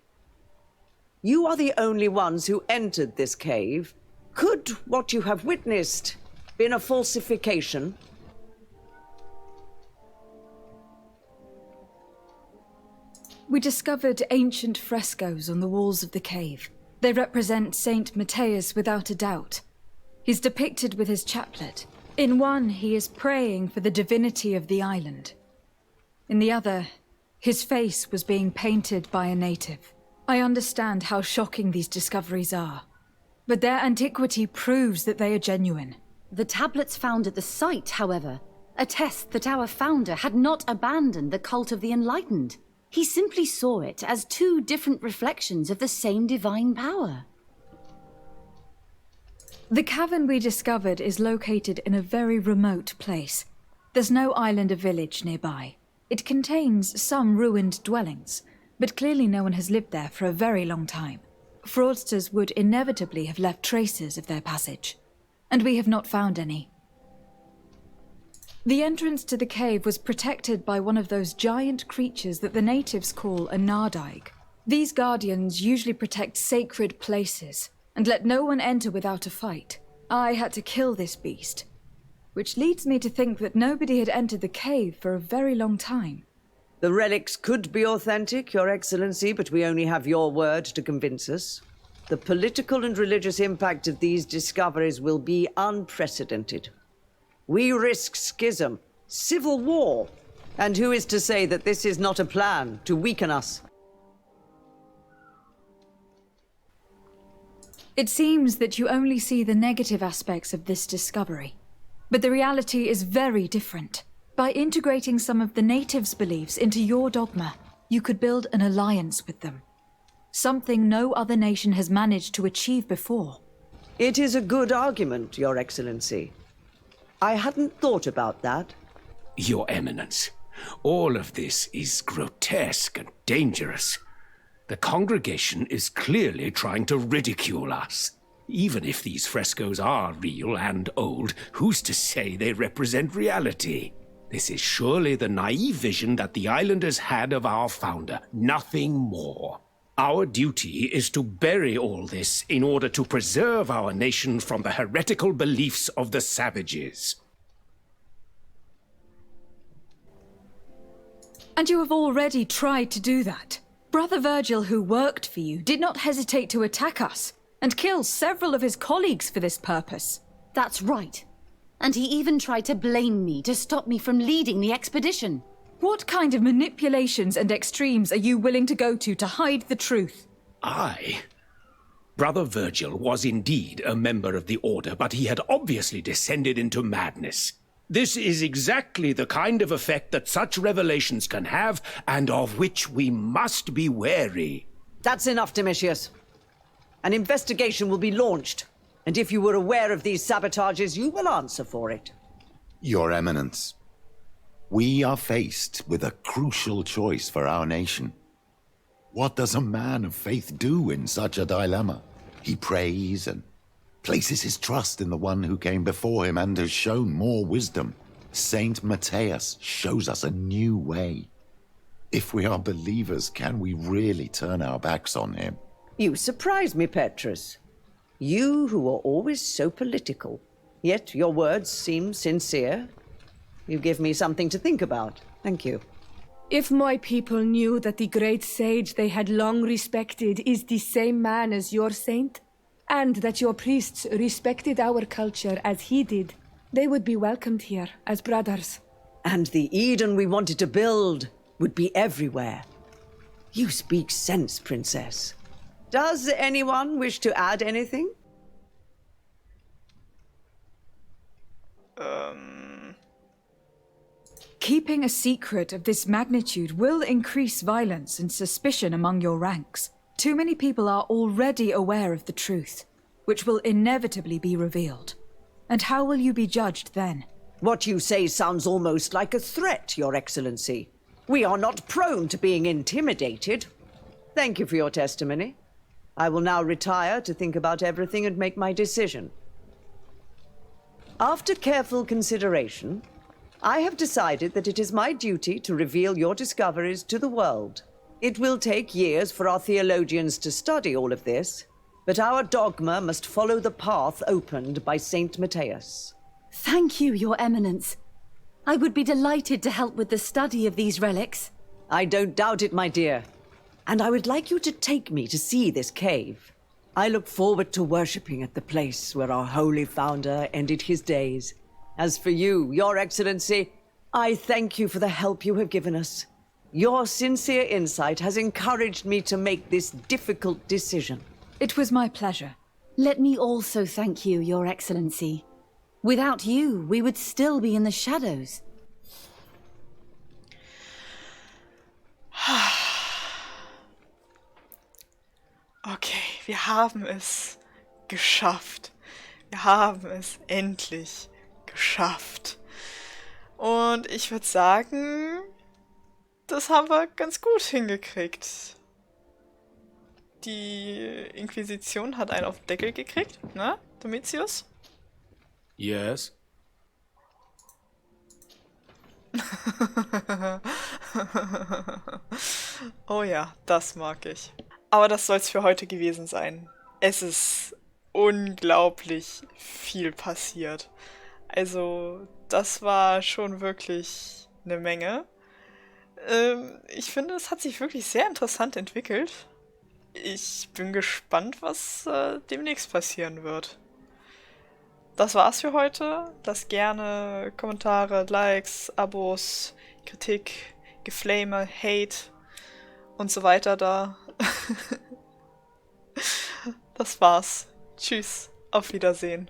You are the only ones who entered this cave. Could what you have witnessed been a falsification? We discovered ancient frescoes on the walls of the cave. They represent Saint Mateus without a doubt. He's depicted with his chaplet. In one, he is praying for the divinity of the island. In the other, his face was being painted by a native. I understand how shocking these discoveries are, but their antiquity proves that they are genuine. The tablets found at the site, however, attest that our founder had not abandoned the cult of the enlightened. He simply saw it as 2 different reflections of the same divine power. The cavern we discovered is located in a very remote place. There's no island or village nearby. It contains some ruined dwellings, but clearly no one has lived there for a very long time. Fraudsters would inevitably have left traces of their passage, and we have not found any. The entrance to the cave was protected by one of those giant creatures that the natives call a Nádaig. These guardians usually protect sacred places and let no one enter without a fight. I had to kill this beast, which leads me to think that nobody had entered the cave for a very long time. The relics could be authentic, Your Excellency, but we only have your word to convince us. The political and religious impact of these discoveries will be unprecedented. We risk schism, civil war, and who is to say that this is not a plan to weaken us? It seems that you only see the negative aspects of this discovery, but the reality is very different. By integrating some of the natives' beliefs into your dogma, you could build an alliance with them. Something no other nation has managed to achieve before. It is a good argument, Your Excellency. I hadn't thought about that. Your Eminence, all of this is grotesque and dangerous. The congregation is clearly trying to ridicule us. Even if these frescoes are real and old, who's to say they represent reality? This is surely the naive vision that the islanders had of our founder, nothing more. Our duty is to bury all this in order to preserve our nation from the heretical beliefs of the savages. And you have already tried to do that. Brother Virgil, who worked for you, did not hesitate to attack us and kill several of his colleagues for this purpose. That's right. And he even tried to blame me to stop me from leading the expedition. What kind of manipulations and extremes are you willing to go to hide the truth? Brother Virgil was indeed a member of the Order, but he had obviously descended into madness. This is exactly the kind of effect that such revelations can have, and of which we must be wary. That's enough, Domitius. An investigation will be launched, and if you were aware of these sabotages, you will answer for it. Your Eminence, we are faced with a crucial choice for our nation. What does a man of faith do in such a dilemma? He prays and places his trust in the one who came before him and has shown more wisdom. Saint Matthias shows us a new way. If we are believers, can we really turn our backs on him? You surprise me, Petrus. You who are always so political, yet your words seem sincere. You give me something to think about. Thank you. If my people knew that the great sage they had long respected is the same man as your saint, and that your priests respected our culture as he did, they would be welcomed here as brothers. And the Eden we wanted to build would be everywhere. You speak sense, Princess. Does anyone wish to add anything? Keeping a secret of this magnitude will increase violence and suspicion among your ranks. Too many people are already aware of the truth, which will inevitably be revealed. And how will you be judged then? What you say sounds almost like a threat, Your Excellency. We are not prone to being intimidated. Thank you for your testimony. I will now retire to think about everything and make my decision. After careful consideration, I have decided that it is my duty to reveal your discoveries to the world. It will take years for our theologians to study all of this, but our dogma must follow the path opened by Saint Matthias. Thank you, Your Eminence. I would be delighted to help with the study of these relics. I don't doubt it, my dear. And I would like you to take me to see this cave. I look forward to worshipping at the place where our holy founder ended his days. As for you, Your Excellency, I thank you for the help you have given us. Your sincere insight has encouraged me to make this difficult decision. It was my pleasure. Let me also thank you, Your Excellency. Without you, we would still be in the shadows. Okay, wir haben es geschafft. Wir haben es endlich geschafft. Und ich würde sagen, das haben wir ganz gut hingekriegt. Die Inquisition hat einen auf den Deckel gekriegt, ne, Domitius? Yes. Oh ja, das mag ich. Aber das soll es für heute gewesen sein. Es ist unglaublich viel passiert. Also, das war schon wirklich eine Menge. Ich finde, es hat sich wirklich sehr interessant entwickelt. Ich bin gespannt, was demnächst passieren wird. Das war's für heute. Lasst gerne Kommentare, Likes, Abos, Kritik, Geflame, Hate und so weiter da. Das war's. Tschüss. Auf Wiedersehen.